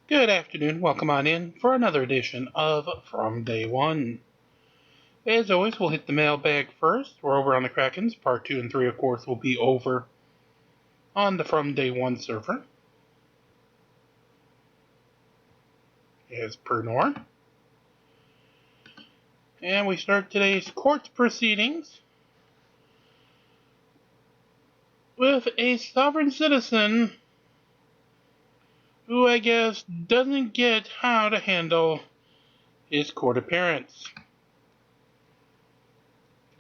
Good afternoon. Welcome on in for another edition of From Day One. As always, we'll hit the mailbag first. We're over on the Krakens. Part 2 and 3, of course, will be over on the From Day One server, as per norm. And we start today's court proceedings with a sovereign citizen who, I guess, doesn't get how to handle his court appearance.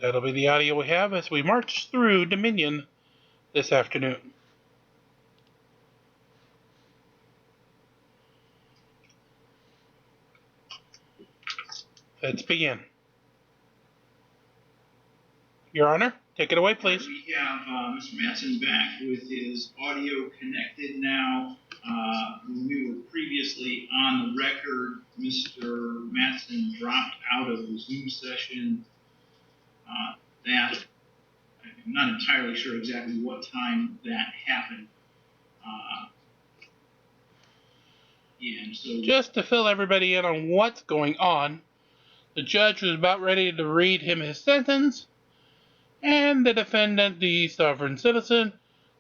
That'll be the audio we have as we march through Dominion this afternoon. Let's begin. Your Honor, take it away, please. We have Mr. Matson back with his audio connected now. When we were previously on the record, Mr. Matson dropped out of the Zoom session. That I'm not entirely sure exactly what time that happened. And so, just to fill everybody in on what's going on, the judge was about ready to read him his sentence, and the defendant, the sovereign citizen,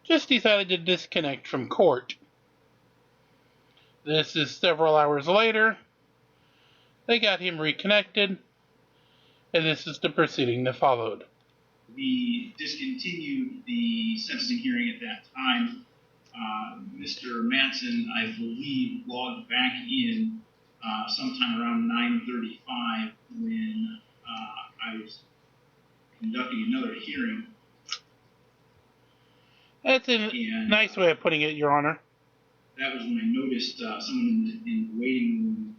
just decided to disconnect from court. This is several hours later. They got him reconnected, and this is the proceeding that followed. we discontinued the sentencing hearing at that time. Mr. Matson, I believe, logged back in sometime around 9:35 when I was conducting another hearing. That's a nice way of putting it, Your Honor. That was when I noticed someone in the waiting room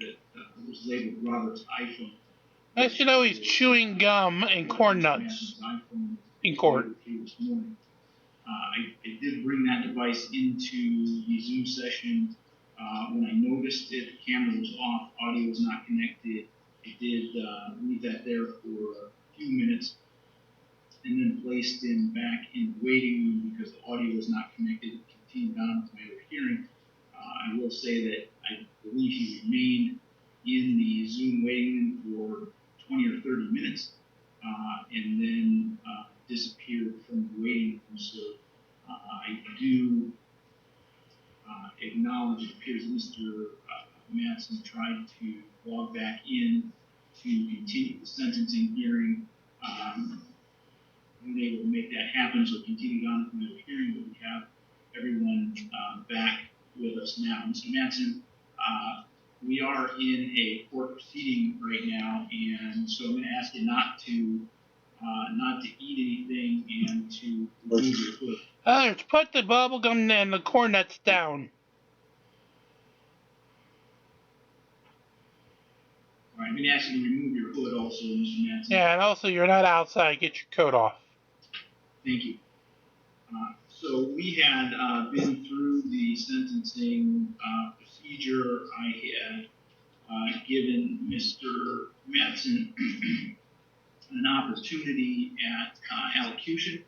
that was labeled Robert's iPhone. Nice to know he's chewing gum and corn nuts in court. This morning. I did bring that device into the Zoom session. When I noticed it, the camera was off, audio was not connected. I did leave that there for a few minutes and then placed him back in the waiting room because the audio was not connected. It continued on with my other hearing. I will say that I believe he remained in the Zoom waiting room for 20 or 30 minutes and then disappeared from the waiting room. So I do acknowledge it appears that Mr. Matson tried to log back in to continue the sentencing hearing. We were able to make that happen, so it continued on from the hearing, but we have everyone back with us now. Mr. Matson, we are in a court proceeding right now, and so I'm going to ask you not to eat anything and to remove your hood. Let's put the bubble gum and the corn nuts down. All right, I'm going to ask you to remove your hood also, Mr. Matson. Yeah, and also you're not outside. Get your coat off. Thank you. So we had been through the sentencing procedure. I had given Mr. Matson an opportunity at allocution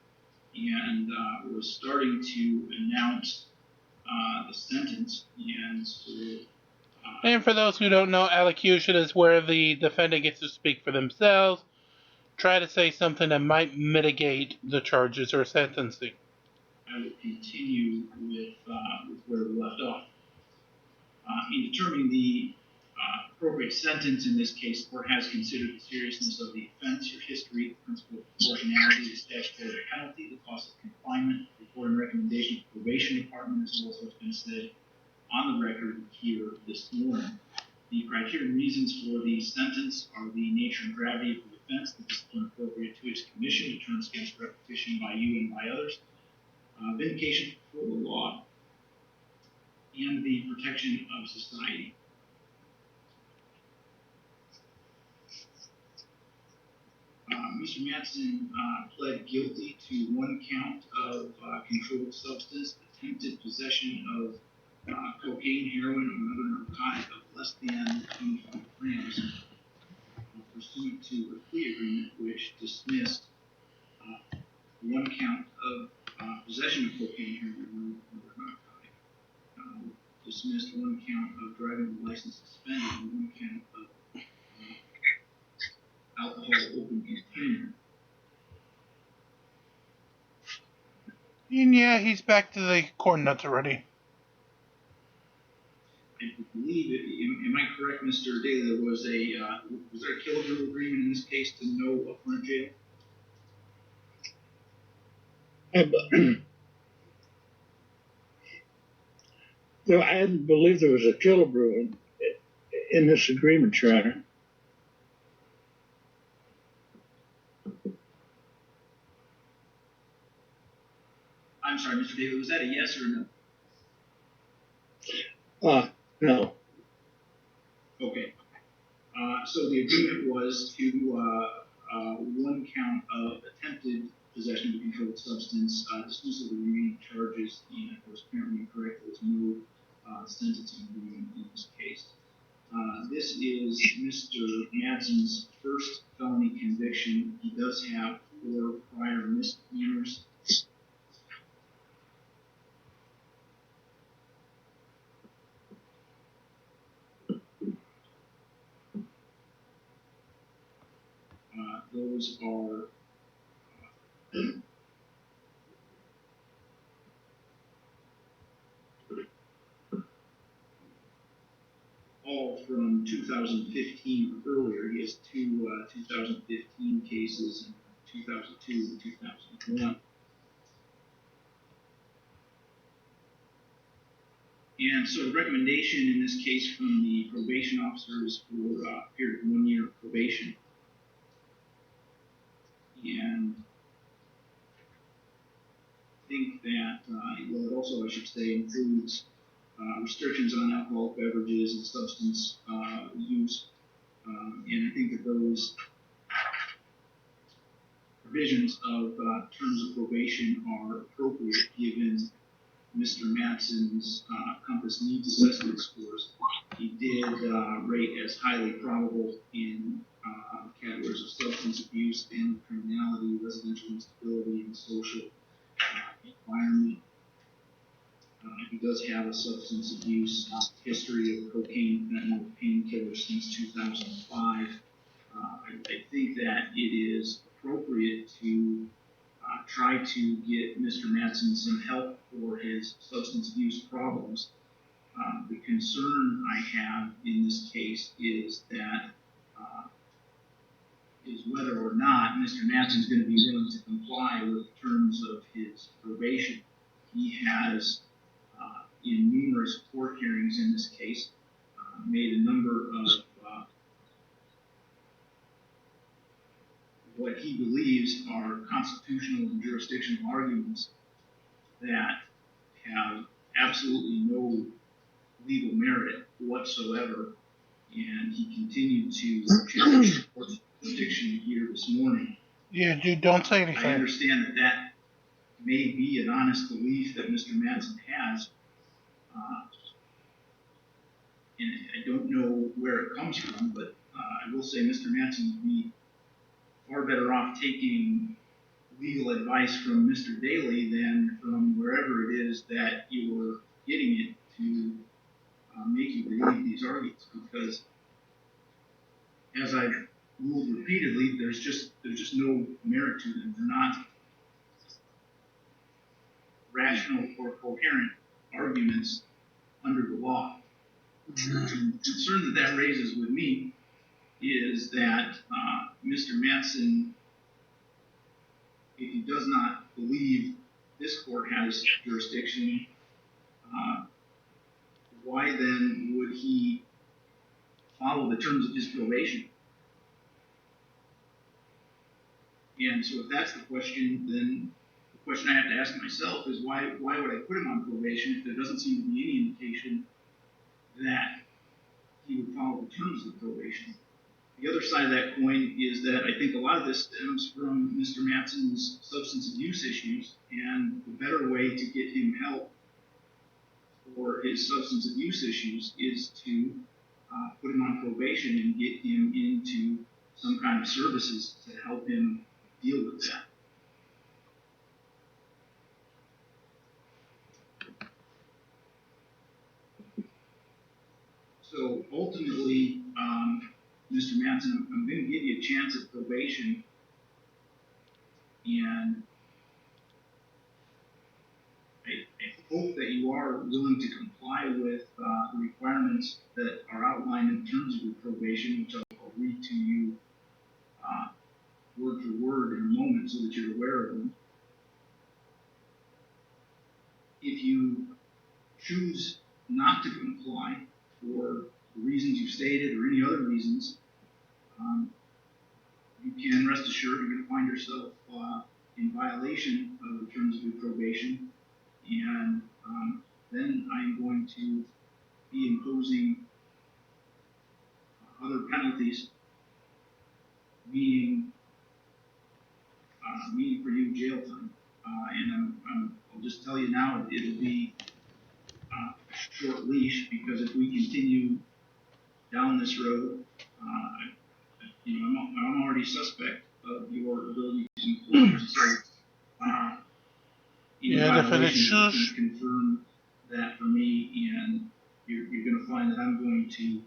and was starting to announce the sentence. And so, and for those who don't know, allocution is where the defendant gets to speak for themselves, try to say something that might mitigate the charges or sentencing. I will continue with where we left off. In determining the appropriate sentence in this case, the court has considered the seriousness of the offense, your history, the principle of proportionality, the statutory penalty, the cost of confinement, the reporting recommendation of the probation department, as well as what's been said on the record here this morning. The criteria and reasons for the sentence are the nature and gravity of the offense, the discipline appropriate to its commission, deterrence against repetition by you and by others, vindication for the law, and the protection of society. Mr. Matson pled guilty to one count of controlled substance, attempted possession of cocaine, heroin, or another narcotic of less than 25 grams, pursuant to a plea agreement which dismissed one count of possession of cocaine, heroin, or another narcotic. dismissed, one count of driving license suspended, and one count of alcohol open container. And yeah, he's back to the corn nuts already. I believe, am I correct, Mr. Daly, was there a kilogram agreement in this case to no upfront jail? I believe there was a kilogram in this agreement, Your Honor. I'm sorry, Mr. Daly, was that a yes or a no? No. Okay. So the agreement was to one count of attempted possession of a controlled substance, dismissal of the remaining charges, and if I was apparently correct, there was no sentencing agreement in this case. This is Mr. Madsen's first felony conviction. He does have 4 prior misdemeanors. Those are all from 2015 or earlier. He has 2 2015 cases in 2002 and 2001. And so the recommendation in this case from the probation officer is for a period of 1 year of probation. And I think that, well, it also, I should say, includes restrictions on alcoholic beverages and substance use. And I think that those provisions of terms of probation are appropriate given Mr. Madsen's compass needs assessment scores. He did rate as highly probable in categories of substance abuse, family criminality, residential instability, and social environment. He does have a substance abuse history of cocaine, fentanyl, painkillers since 2005. I think that it is appropriate to try to get Mr. Madsen some help for his substance abuse problems. The concern I have in this case is that is whether or not Mr. Madsen is going to be willing to comply with the terms of his probation. He has, in numerous court hearings in this case, made a number of what he believes are constitutional and jurisdictional arguments that have absolutely no legal merit whatsoever, and he continued to challenge the court's jurisdiction here this morning. Yeah, dude, don't say anything. I understand that that may be an honest belief that Mr. Madsen has, and I don't know where it comes from, but I will say Mr. Madsen would be far better off taking legal advice from Mr. Daly than from wherever it is that you were getting it to make you believe these arguments, because as I've ruled repeatedly, there's just no merit to them. They're not rational or coherent arguments under the law. The concern that raises with me is that Mr. Madsen, if he does not believe this court has jurisdiction, why then would he follow the terms of his probation? And so if that's the question, then the question I have to ask myself is why would I put him on probation if there doesn't seem to be any indication that he would follow the terms of the probation? The other side of that coin is that I think a lot of this stems from Mr. Madsen's substance abuse issues, and the better way to get him help for his substance abuse issues is to put him on probation and get him into some kind of services to help him deal with that. So ultimately, Mr. Manson, I'm going to give you a chance at probation, and I hope that you are willing to comply with the requirements that are outlined in terms of your probation, which I'll read to you word for word in a moment so that you're aware of them. If you choose not to comply for the reasons you stated or any other reasons, you can rest assured you're going to find yourself in violation of the terms of your probation, and then I'm going to be imposing other penalties, meaning for you jail time. And I'll just tell you now, it'll be a short leash, because if we continue down this road, I'm already suspect of your ability to employ. So, Yeah, violation shush. confirm that for me, and you're going to find that I'm going to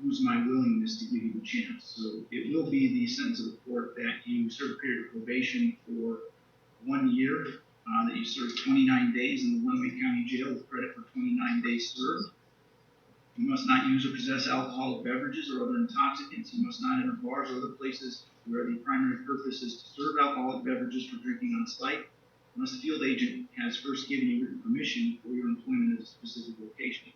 lose my willingness to give you a chance. So it will be the sentence of the court that you serve a period of probation for 1 year, that you serve 29 days in the Winnebago County Jail with credit for 29 days served. You must not use or possess alcoholic beverages or other intoxicants. You must not enter bars or other places where the primary purpose is to serve alcoholic beverages for drinking on site, unless the field agent has first given you written permission for your employment at a specific location.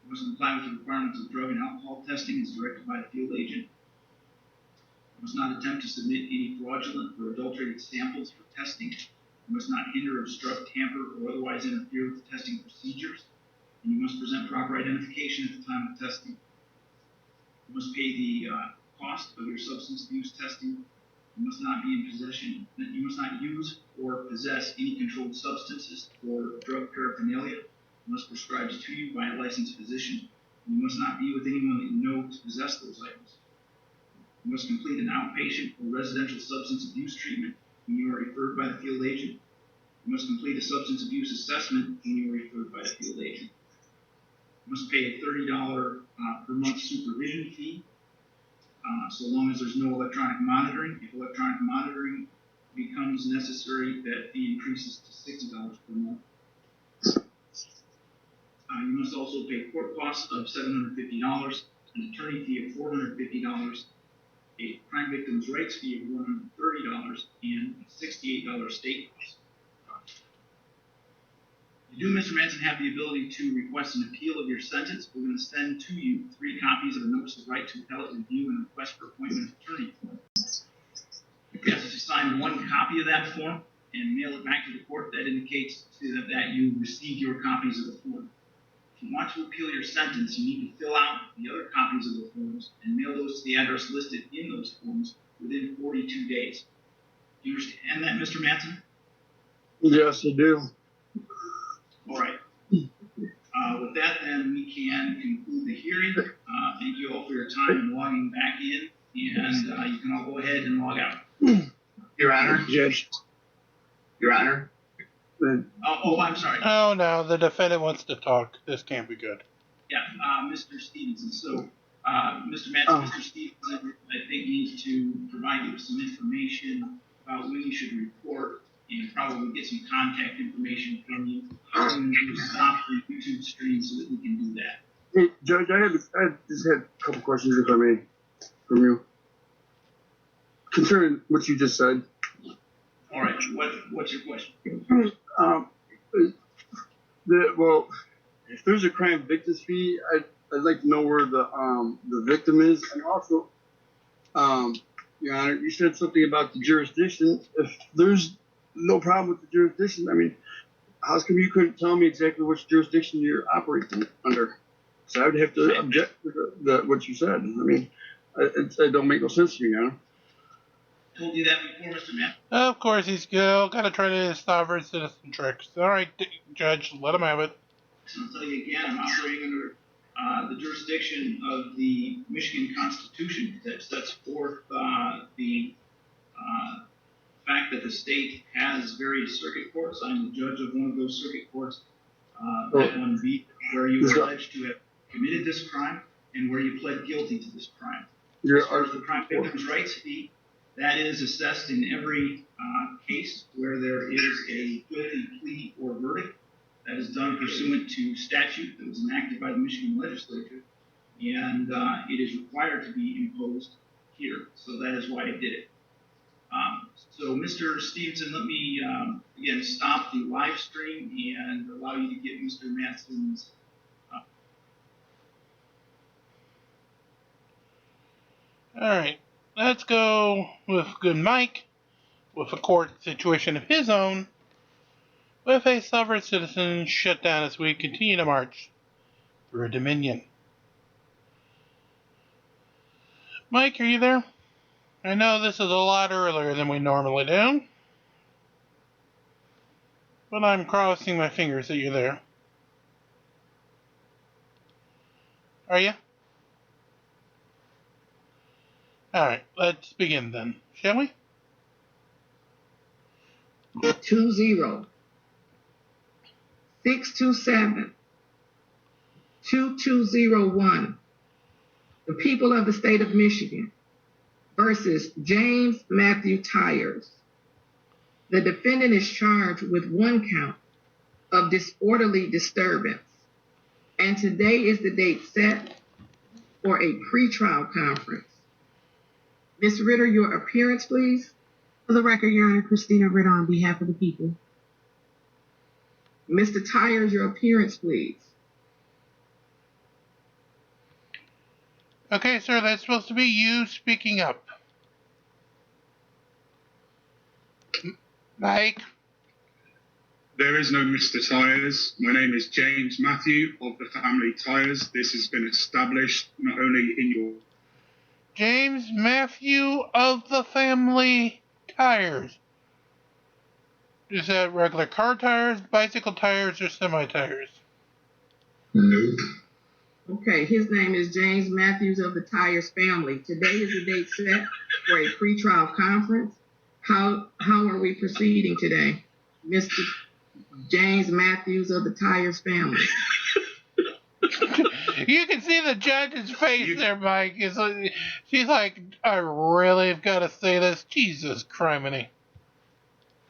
You must comply with the requirements of drug and alcohol testing as directed by the field agent. You must not attempt to submit any fraudulent or adulterated samples for testing. You must not hinder, obstruct, tamper, or otherwise interfere with the testing procedures. And you must present proper identification at the time of testing. You must pay the cost of your substance abuse testing. You must not be in possession. You must not use or possess any controlled substances or drug paraphernalia unless prescribed to you by a licensed physician. You must not be with anyone that you know to possess those items. You must complete an outpatient or residential substance abuse treatment when you are referred by the field agent. You must complete a substance abuse assessment when you are referred by the field agent. You must pay a $30 per month supervision fee, so long as there's no electronic monitoring. If electronic monitoring becomes necessary, that fee increases to $60 per month. You must also pay court costs of $750, an attorney fee of $450, a crime victims' rights fee of $130, and a $68 state cost. You do, Mr. Manson, have the ability to request an appeal of your sentence. We're going to send to you 3 copies of a notice of right to appellate review and request for appointment of attorney form. You have to sign 1 copy of that form and mail it back to the court. That indicates that you received your copies of the form. If you want to appeal your sentence, you need to fill out the other copies of the forms and mail those to the address listed in those forms within 42 days. Do you understand that, Mr. Manson? Yes, I do. All right. With that, then, we can conclude the hearing. Thank you all for your time in logging back in, and you can all go ahead and log out. Your Honor. Judge. Your Honor. I'm sorry. Oh, no, the defendant wants to talk. This can't be good. Yeah, Mr. Stevenson. So, Mr. Manson, Mr. Stevenson, I think, needs to provide you with some information about when you should report, and probably get some contact information from you. I'm going to stop the YouTube stream so that we can do that. Hey, Judge, I just had a couple questions, if I may, from you. Concerning what you just said. All right. What's your question? Well, if there's a crime victims fee, I'd like to know where the victim is, and also, Your Honor, you said something about the jurisdiction. If there's no problem with the jurisdiction, I mean, how come you couldn't tell me exactly which jurisdiction you're operating under? So I would have to object to what you said. I mean, it don't make no sense to me, Your Honor. Told you that before, Mr. Manson. Of course, he's still got to try to sovereign citizen tricks. All right, Judge, let him have it. I'll tell you again, I'm operating under the jurisdiction of the Michigan Constitution that sets forth the fact that the state has various circuit courts. I'm the judge of one of those circuit courts, that one beat where you were alleged to have committed this crime and where you pled guilty to this crime. Your As far as the Crime Victims' Rights fee, that is assessed in every case where there is a guilty plea or verdict. That is done pursuant to statute that was enacted by the Michigan legislature, and it is required to be imposed here. So that is why I did it. So, Mr. Stevenson, let me again stop the live stream and allow you to get Mr. Matson's. All right, let's go with good Mike, with a court situation of his own, with a sovereign citizen shut down as we continue to march through Dominion. Mike, are you there? I know this is a lot earlier than we normally do, but I'm crossing my fingers that you're there. Are you? Alright, let's begin then, shall we? 20-627-2201. The people of the state of Michigan versus James Matthew Tyers. The defendant is charged with 1 count of disorderly disturbance. And today is the date set for a pretrial conference. Ms. Ritter, your appearance, please. For the record, Your Honor, Christina Ritter on behalf of the people. Mr. Tyers, your appearance, please. Okay, sir, that's supposed to be you speaking up. Mike? There is no Mr. Tyers. My name is James Matthew of the family Tyers. This has been established not only in your... James Matthew of the family Tires. Is that regular car tires, bicycle tires, or semi-tires? Nope. Okay, his name is James Matthews of the Tyers family. Today is the date set for a pretrial conference. How are we proceeding today, Mr. James Matthews of the Tyers family? You can see the judge's face there, Mike. She's like, I really have got to say this. Jesus criminy.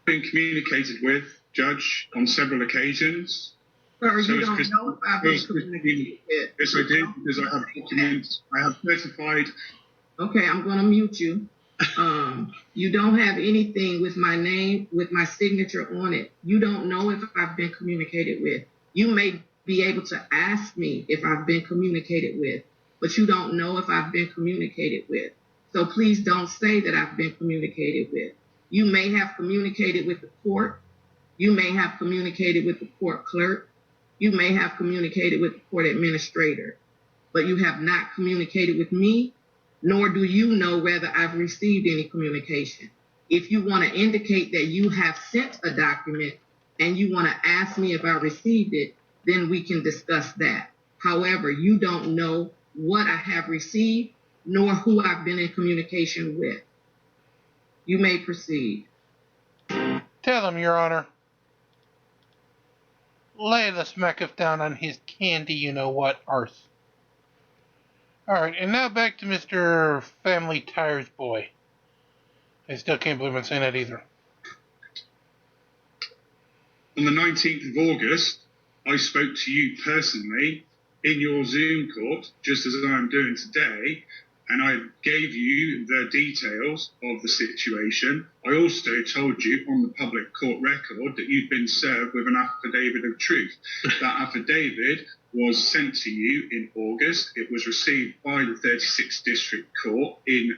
Been communicated with, Judge, on several occasions. Sir, So you is don't Chris- know if I've been communicated with. Yes, I did, because I have documents. I have certified. Okay, I'm going to mute you. You don't have anything with my name, with my signature on it. You don't know if I've been communicated with. You may be able to ask me if I've been communicated with, but you don't know if I've been communicated with. So please don't say that I've been communicated with. You may have communicated with the court. You may have communicated with the court clerk. You may have communicated with the court administrator, but you have not communicated with me, nor do you know whether I've received any communication. If you want to indicate that you have sent a document and you want to ask me if I received it, then we can discuss that. However, you don't know what I have received, nor who I've been in communication with. You may proceed. Tell him, Your Honor. Lay the smacketh down on his candy you-know-what arse. Alright, and now back to Mr. Family Tires Boy. I still can't believe I'm saying that either. On the 19th of August, I spoke to you personally in your Zoom court, just as I am doing today, and I gave you the details of the situation. I also told you on the public court record that you'd been served with an affidavit of truth. That affidavit was sent to you in August. It was received by the 36th District Court in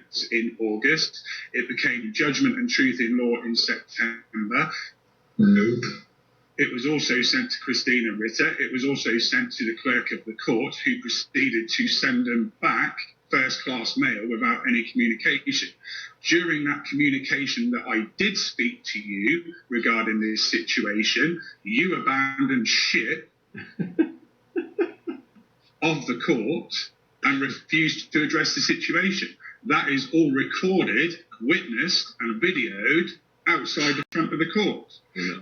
August. It became judgment and truth in law in September. Nope. It was also sent to Christina Ritter. It was also sent to the clerk of the court, who proceeded to send them back first-class mail without any communication. During that communication that I did speak to you regarding this situation, you abandoned ship of the court and refused to address the situation. That is all recorded, witnessed, and videoed, outside the front of the court.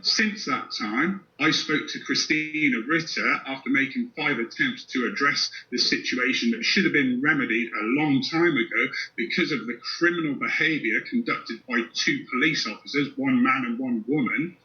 Since that time, I spoke to Christina Ritter after making 5 attempts to address the situation that should have been remedied a long time ago because of the criminal behaviour conducted by 2 police officers, 1 man and 1 woman.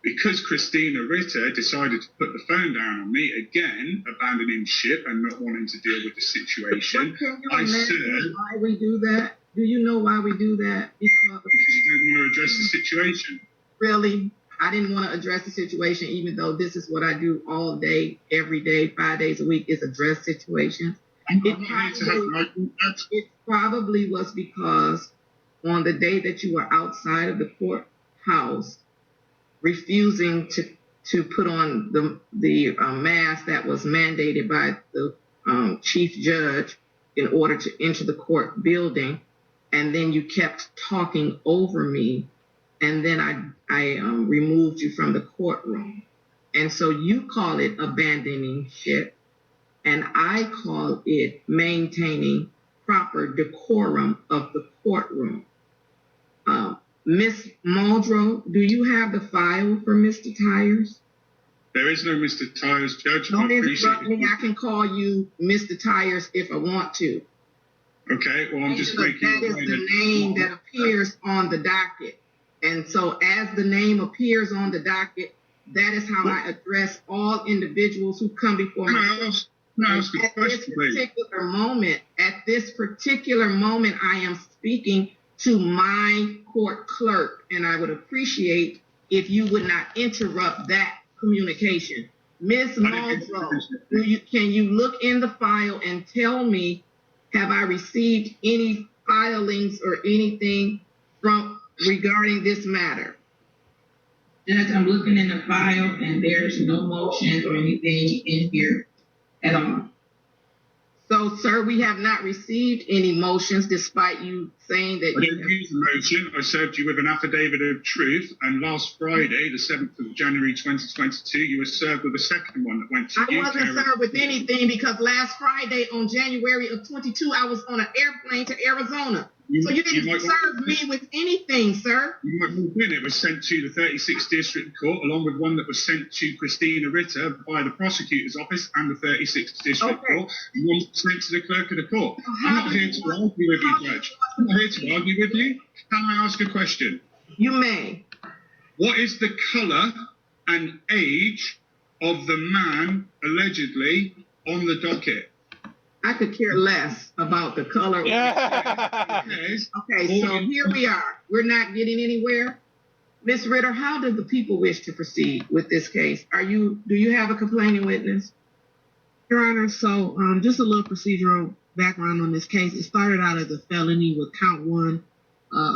Because Christina Ritter decided to put the phone down on me again, abandoning ship and not wanting to deal with the situation, I said, why we do that? Do you know why we do that? Because you didn't want to address the situation. Really? I didn't want to address the situation, even though this is what I do all day, every day, 5 days a week, is address situations. It probably was because on the day that you were outside of the courthouse, refusing to put on the mask that was mandated by the chief judge in order to enter the court building, and then you kept talking over me, and then I removed you from the courtroom. And so you call it abandoning ship, and I call it maintaining proper decorum of the courtroom. Miss Muldrow, do you have the file for Mr. Tyers? There is no Mr. Tyers, Judge. Don't interrupt me. I can call you Mr. Tyers if I want to. Okay, well, I'm just making... That is the name that appears on the docket. And so as the name appears on the docket, that is how I address all individuals who come before me. At this particular moment, I am speaking to my court clerk, and I would appreciate if you would not interrupt that communication. Ms. Muldrow, can you look in the file and tell me, have I received any filings or anything regarding this matter? Judge, I'm looking in the file and there's no motions or anything in here at all. So, sir, we have not received any motions despite you saying that I didn't use the motion. I served you with an affidavit of truth, and last Friday, the 7th of January 2022, you were served with a second one that went to you. I wasn't served with anything because last Friday on January of 22, I was on an airplane to Arizona. So you didn't serve me with anything, sir. You might have been. It was sent to the 36th District Court, along with one that was sent to Christina Ritter by the prosecutor's office and the 36th District Court, and one was sent to the clerk of the court. I'm not here to argue with you, Judge. I'm not here to argue with you. Can I ask a question? You may. What is the colour and age of the man allegedly on the docket? I could care less about the color. Yeah. Okay, so here we are. We're not getting anywhere. Ms. Ritter, how do the people wish to proceed with this case? Do you have a complaining witness? Your Honor, so just a little procedural background on this case. It started out as a felony with count 1,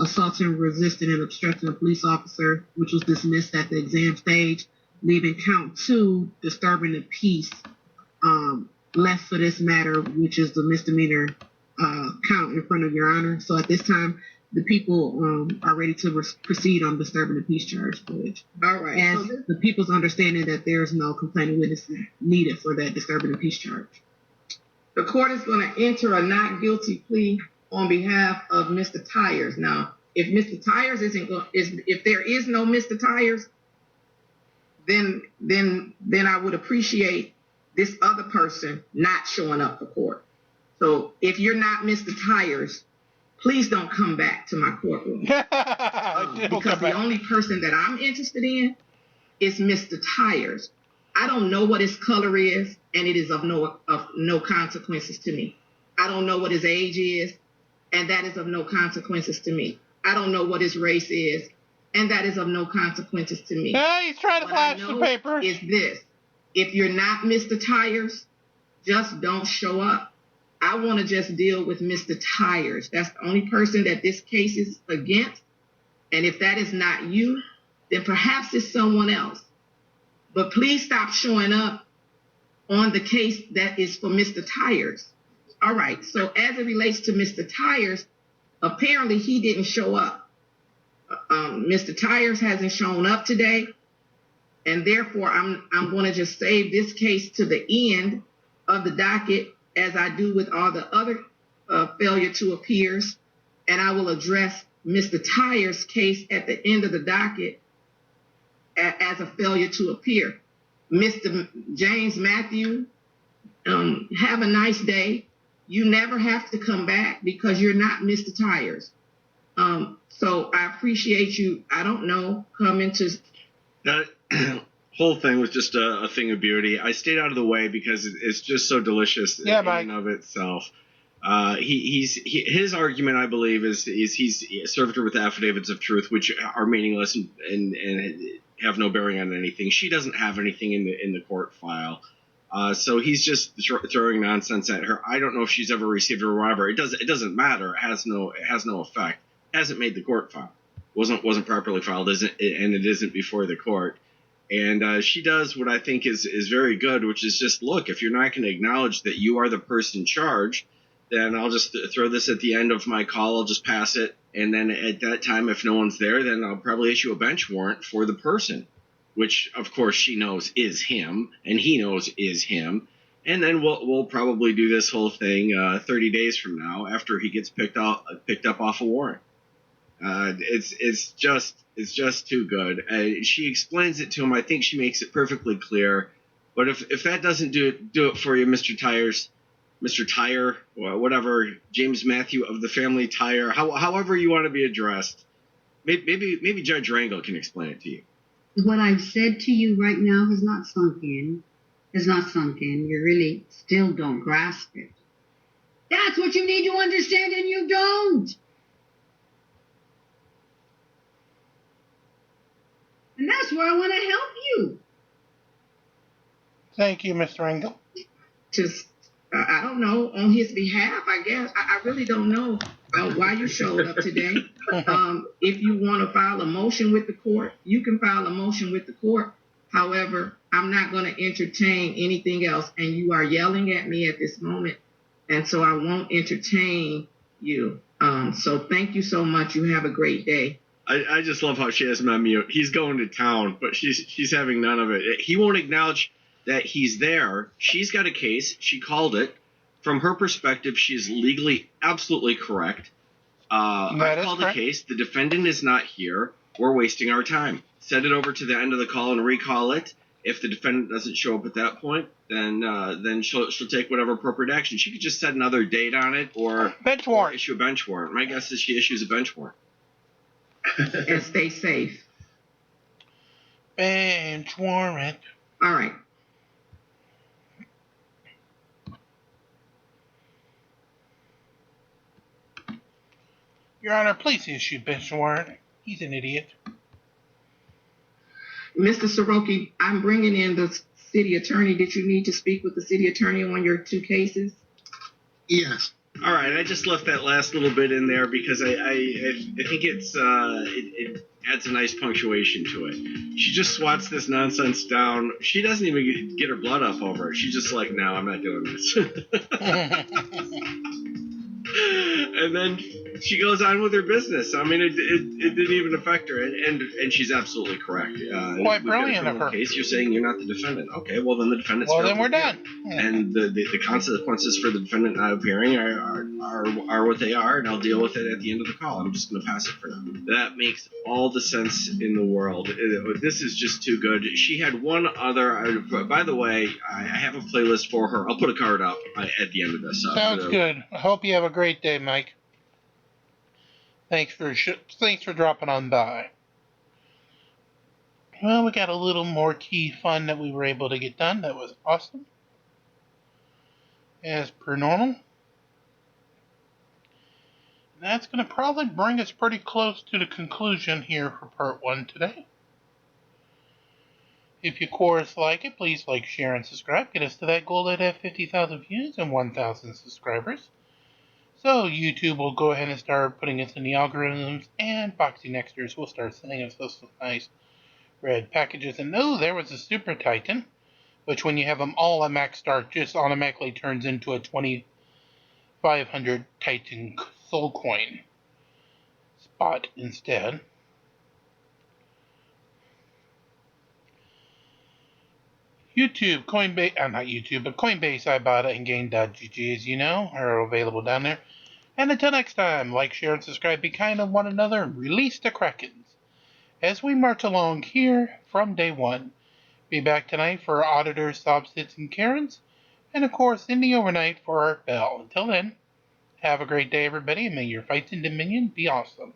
assaulting, resisting, and obstructing a police officer, which was dismissed at the exam stage, leaving count 2, disturbing the peace, left for this matter, which is the misdemeanor count in front of Your Honor. So at this time, the people are ready to proceed on disturbing the peace charge. All right. As the people's understanding that there's no complaining witness needed for that disturbing the peace charge. The court is going to enter a not guilty plea on behalf of Mr. Tyers. Now, if Mr. Tyers if there is no Mr. Tyers, then I would appreciate this other person not showing up for court. So if you're not Mr. Tyers, please don't come back to my courtroom. Because the only person that I'm interested in is Mr. Tyers. I don't know what his color is, and it is of no consequences to me. I don't know what his age is, and that is of no consequences to me. I don't know what his race is, and that is of no consequences to me. Hey, he's trying to flash the papers. Is this. If you're not Mr. Tyers, just don't show up. I want to just deal with Mr. Tyers. That's the only person that this case is against. And if that is not you, then perhaps it's someone else. But please stop showing up on the case that is for Mr. Tyers. All right. So as it relates to Mr. Tyers, apparently he didn't show up. Mr. Tyers hasn't shown up today. And therefore, I'm going to just save this case to the end of the docket, as I do with all the other failure to appears, and I will address Mr. Tyer's case at the end of the docket as a failure to appear. Mr. James Matthew, have a nice day. You never have to come back because you're not Mr. Tyers. So I appreciate you, I don't know, coming to... That whole thing was just a thing of beauty. I stayed out of the way because it's just so delicious in and of itself. His argument, I believe, is he's served her with affidavits of truth, which are meaningless and have no bearing on anything. She doesn't have anything in the court file. So he's just throwing nonsense at her. I don't know if she's ever received it or whatever. It doesn't matter. It has no effect. It hasn't made the court file. Wasn't properly filed, and it isn't before the court. And she does what I think is very good, which is just, look, if you're not going to acknowledge that you are the person charged, then I'll just throw this at the end of my call. I'll just pass it. And then at that time, if no one's there, then I'll probably issue a bench warrant for the person, which, of course, she knows is him, and he knows is him. And then we'll probably do this whole thing 30 days from now after he gets picked up off a warrant. It's just too good. She explains it to him. I think she makes it perfectly clear. But if that doesn't do it for you, Mr. Tyer, or whatever, James Matthew of the family Tyer, however you want to be addressed, maybe Judge Rangel can explain it to you. What I've said to you right now has not sunk in. You really still don't grasp it. That's what you need to understand, and you don't. And that's where I want to help you. Thank you, Mr. Engel. Just, I don't know, on his behalf, I guess. I really don't know why you showed up today. If you want to file a motion with the court, you can file a motion with the court. However, I'm not going to entertain anything else. And you are yelling at me at this moment. And so I won't entertain you. So thank you so much. You have a great day. I just love how she has him on mute. He's going to town, but she's having none of it. He won't acknowledge that he's there. She's got a case. She called it. From her perspective, she's legally absolutely correct. I called the case. The defendant is not here. We're wasting our time. Set it over to the end of the call and recall it. If the defendant doesn't show up at that point, then she'll take whatever appropriate action. She could just set another date on it or issue a bench warrant. My guess is she issues a bench warrant. And stay safe. Bench warrant. All right. Your Honor, please issue bench warrant. He's an idiot. Mr. Soroki, I'm bringing in the city attorney. Did you need to speak with the city attorney on your two cases? Yes. All right, I just left that last little bit in there because I think it adds a nice punctuation to it. She just swats this nonsense down. She doesn't even get her blood up over it. She's just like, no, I'm not doing this. And then she goes on with her business. I mean, it didn't even affect her, and she's absolutely correct. Quite brilliant of her. Case, you're saying you're not the defendant. Okay, well then the defendant's. Well, then we're done. And the consequences for the defendant not appearing are what they are, and I'll deal with it at the end of the call. I'm just going to pass it for now. That makes all the sense in the world. This is just too good. She had one other. By the way, I have a playlist for her. I'll put a card up at the end of this. Sounds good. I hope you have a great day, Mike. Thanks for dropping on by. Well, we got a little more key fun that we were able to get done. That was awesome. As per normal. That's going to probably bring us pretty close to the conclusion here for part 1 today. If you, of course, like it, please like, share, and subscribe. Get us to that goal at 50,000 views and 1,000 subscribers. So YouTube will go ahead and start putting us in the algorithms, and Foxy Nexters will start sending us those nice red packages. And there was a Super Titan, which when you have them all at max start, just automatically turns into a 2,500 Titan Soul Coin spot instead. YouTube, Coinbase, not YouTube, but Coinbase, Ibotta, and Game.gg, as you know, are available down there. And until next time, like, share, and subscribe, be kind to one another, and release the Krakens. As we march along here from day one, be back tonight for Auditors, Sobsits, and Karens, and of course in the overnight for Art Bell. Until then, have a great day, everybody, and may your fights in Dominion be awesome.